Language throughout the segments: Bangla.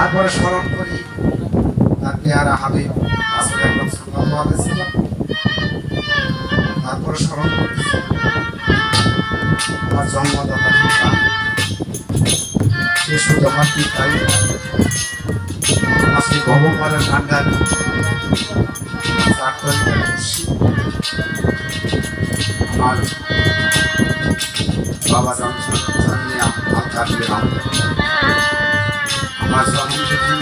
তারপরে স্মরণ করি তার পেয়ারা হাবিব রাসূল আকরাম সাল্লাল্লাহু আলাইহি ওয়াসাল্লাম। তারপরে স্মরণ করি আমার জন্মদাতা পিতা, সে শুধু আমার পিতাই, আমার সেই ভবঘরের ভান্ডারী, আমার বাবা জানিয়া আলকার আমার জন্মদিন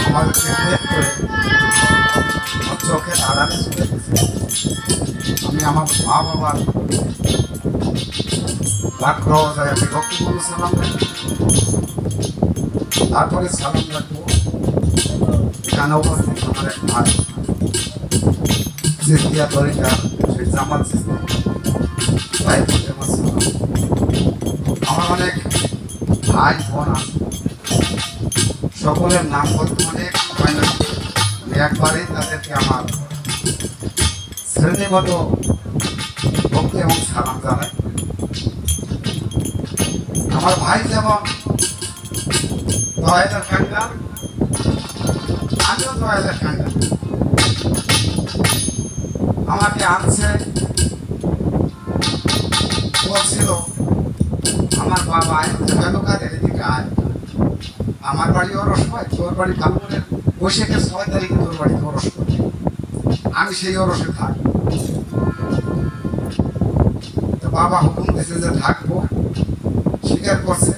আমাদেরকে বের করে চোখের আড়ালে চলে গেছে। আমি আমার মা বাবার লাখ রওজায় আমি ভক্তিপূর্ণ সালাম রাখি। তারপরে সালাম রাখবো এখানে উপস্থিত আমার এক ভাই সিদ্দিয়া তরিকার সেই জামাত ভাই আমার অনেক ভাই বোন আছে, সকলের নাম বলতে অনেক হয় না, আমি একবারেই তাদেরকে আমার শ্রেণীগত ভক্তি এবং সালাম জানাই। আমার ভাই যেমন দয়ালের কাঙ্গাল, আমিও দয়ালের কাঙ্গাল। আমাকে আনছে, বলছিল আমার বাবা আয় কাদের এদিকে আয়, আমার বাড়ি ওরস হয়, তোর বাড়ি ফাল্গুনের বৈশাখের 6 তারিখে তোর বাড়ি ওরস করবে, আমি সেই ওরসে থাকি। তো বাবা হুকুম দিয়েছে যে থাকবো, স্বীকার করছে।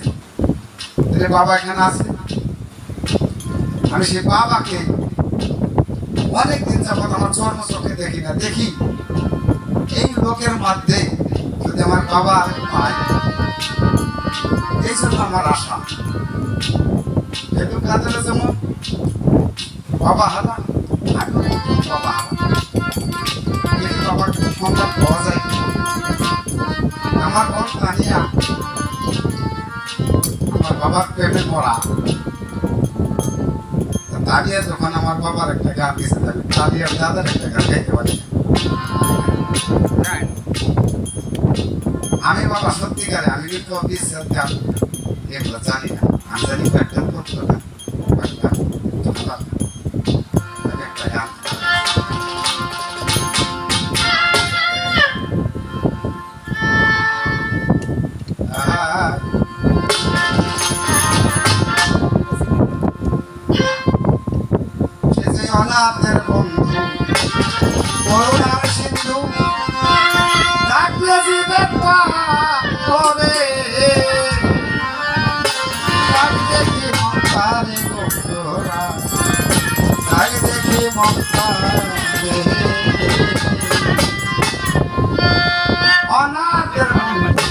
তাহলে বাবা এখানে আছে, আমি সেই বাবাকে অনেকদিন যাবত আমার জন্ম চোখে দেখি না, দেখি এই লোকের মধ্যে যদি আমার বাবা পায়, এই জন্য আমার আশা। এগুলো কাজে যেমন বাবা হালা, আমি বাবা হালা, এই বাবার সংবাদ পাওয়া যায়। আমার ঘর কানিয়া আমার বাবার প্রেমে পড়া দাঁড়িয়ে, যখন আমার বাবার একটা গান গেছে দাঁড়িয়ে দাদার একটা গান গাইতে পারি। আমি বাবা সত্যিকারে আমি কিন্তু বিশ্বাস গান এগুলো জানি না, আমি জানি একটা করতো না একটা গান। অনাথের বন্ধু করুণার সিন্ধু ডাকলে জীবে পাবে, তাই দেখি মমতারে গোরা, তাই দেখি মমতারে অনাথের বন্ধু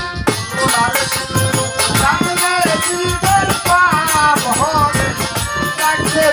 করুণার সিন্ধু ডাকলে জীবে পাবে, ডাকলে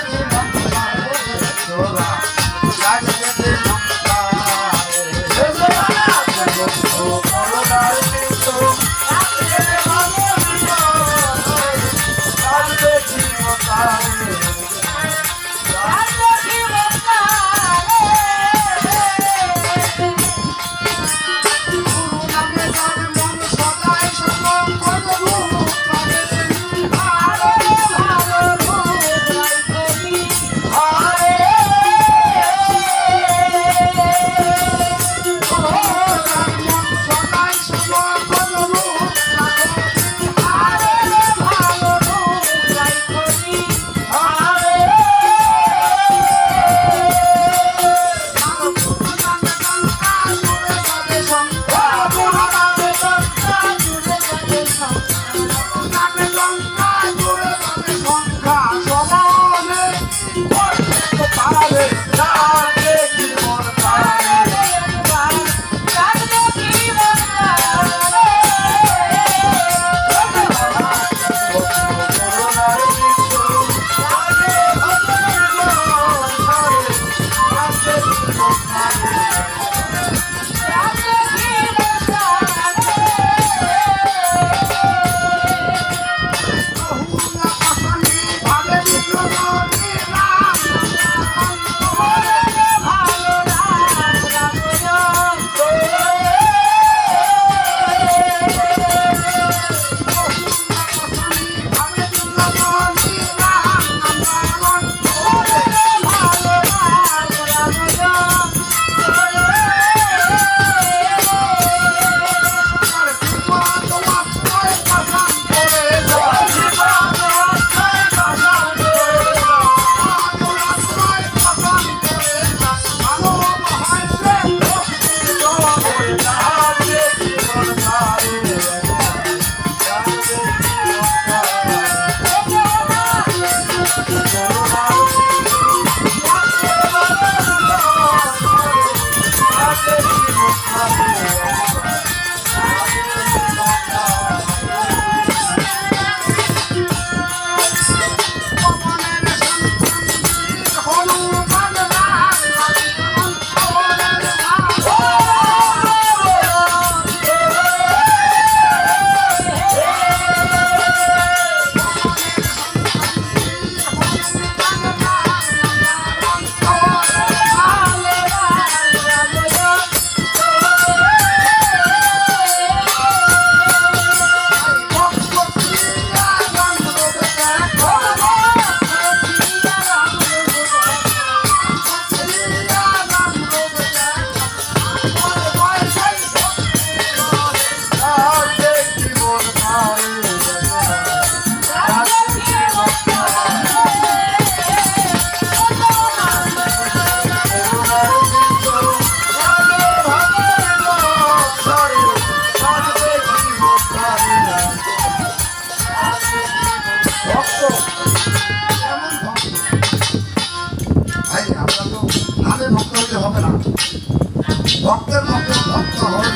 ভক্তের মধ্যে ভক্ত হলে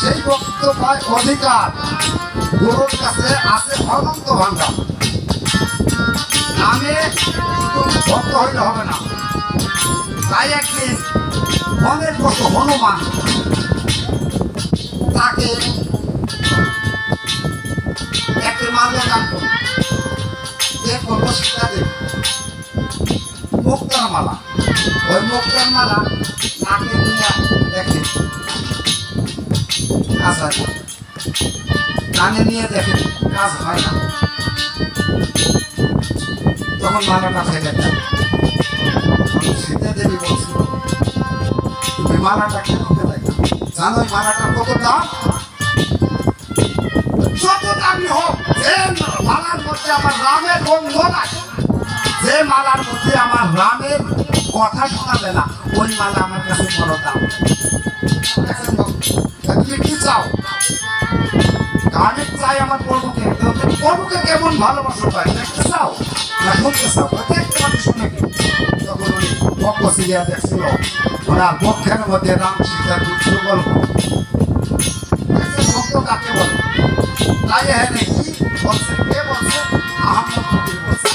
সেই ভক্ত পায় অধিকার। গুরুর কাছে আছে অনন্ত ভাণ্ডার। নামে ভক্ত হইলে হবে না। তাই একদিন অনেক বড় হনুমান তাকে একটি মালা দান করল। যে করবো সেটা দেব, মুক্তার মালা। ওই মুক্তার মালা নাকে নিয়ে দেখে কাজ হয় না, কানে নিয়ে দেখে কাজ হয় না। তখন মালাটা ফেলে দেয়। সীতা দেবী বলছিল, তুমি মালাটা কেন ফেলে দাও? জানো মালাটার কত দাম? যত দামি হোক, যে মালার মধ্যে আমার রামের বন্ধন আছে, যে মালার মধ্যে আমার রামের কথা শোনাবে না, ওই মালা আমার কাছে বড় দাম। তুমি কি চাও? আমি চাই আমার প্রভুকে। প্রভুকে কেমন ভালোবাসো পাই দেখতে চাও না শুনতে চাও? দেখতে পাচ্ছি শুনে কি? তখন উনি পক্ষ সিরিয়া দেখছিল, ওনার পক্ষের মধ্যে রাম সীতার যুদ্ধ গল্প। ভক্ত কাকে বলে? তাই হ্যাঁ কি বলছে? কে বলছে? আহমদ ফকির বলছে।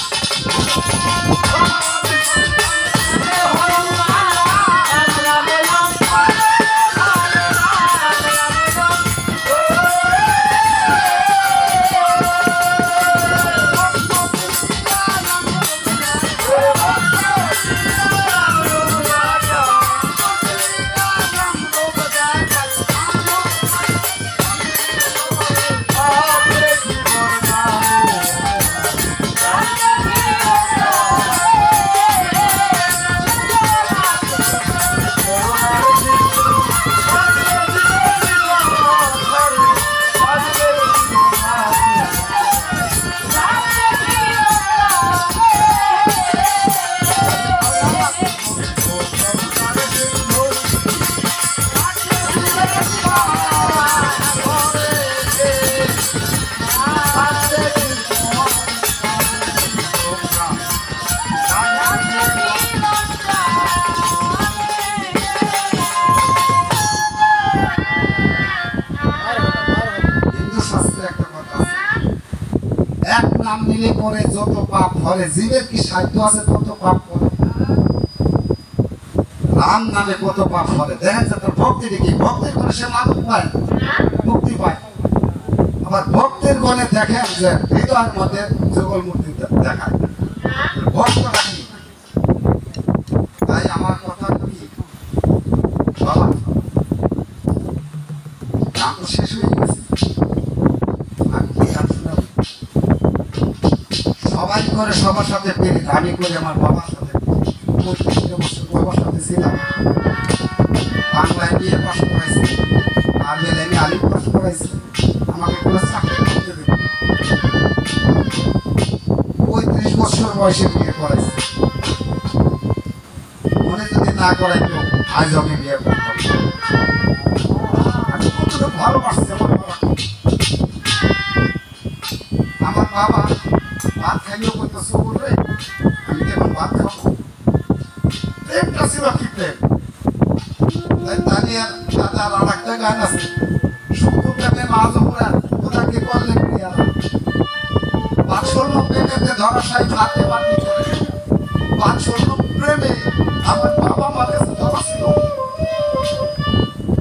নাম নিলে পরে যত পাপ করে, জীবের কি সাধ্য আছে তত পাপ করে? রাম নামে কত পাপ করে দেখেন। তার ভক্তি দেখি, ভক্তির করে সে মানব পায়, মুক্তি পায়। আবার ভক্তের গণে দেখেন যে হৃদয়ের মধ্যে যুগল মূর্তি দেখায়, ভক্ত রাখি। তাই আমার কথা কি বাবা, গান তো শেষ হয়ে গেছে, আমি কি গান শোনাবো? সবাই করে সবার সাথে পেরে, আমি করি আমার বাবার সাথে। 25 বছর বাবার সাথে ছিলাম। বাংলায় বিয়ে পাশ করাইছি, আর বেলাইনি আলিম পাশ করাইছি। আমাকে কোনো চাকরি করতে দেবে। 35 বছর বয়সে বিয়ে করাইছি। মনে যদি না করাইতো আজ আমি বিয়ে করতাম। আমি কতটা ভালোবাসছি আমার বাবা। আমার বাবা ভাত খাইলেও কইতো সবুর রে, আমি কেমন ভাত খাবো? প্রেমটা ছিল কি প্রেম! তানিয়ার দাদার আর একটা গান আছে, শুধু প্রেমে মাঝ পুরা ওটাকে করলেন প্রিয়া, বাৎসল্য প্রেমেতে ধরাশায়ী ভাতে বাটি করে। বাৎসল্য প্রেমে আমার বাবা মার কাছে ধরা ছিল।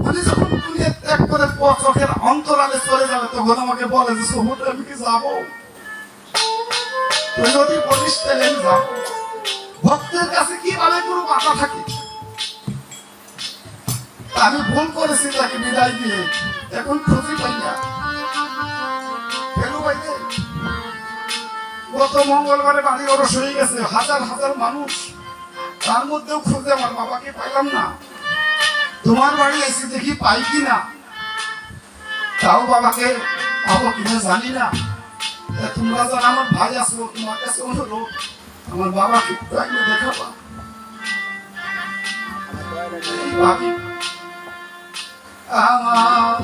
মানে যখন দুনিয়া ত্যাগ করে চোখের অন্তরালে চলে যাবে, তখন আমাকে বলে যে সবুর আমি কি যাবো? তুই যদি বলিস তাহলে আমি যাবো। ভক্তের কাছে কিভাবে কোনো বাধা থাকে? আমি ভুল করেছি তাকে বিদায় দিয়ে, এখন খুঁজি পাই না। গত মঙ্গলবারে বাড়ি ওরস হয়ে গেছে, হাজার হাজার মানুষ, তার মধ্যেও খুঁজে আমার বাবাকে পাইলাম না। তোমার বাড়ি এসে দেখি পাই কিনা, তাও বাবাকে পাবো কিনা জানি না। তোমরা যারা আমার ভাই আসলো, তোমার কাছে অনুরোধ, আমার বাবাকে একটু দেখাবা। আমার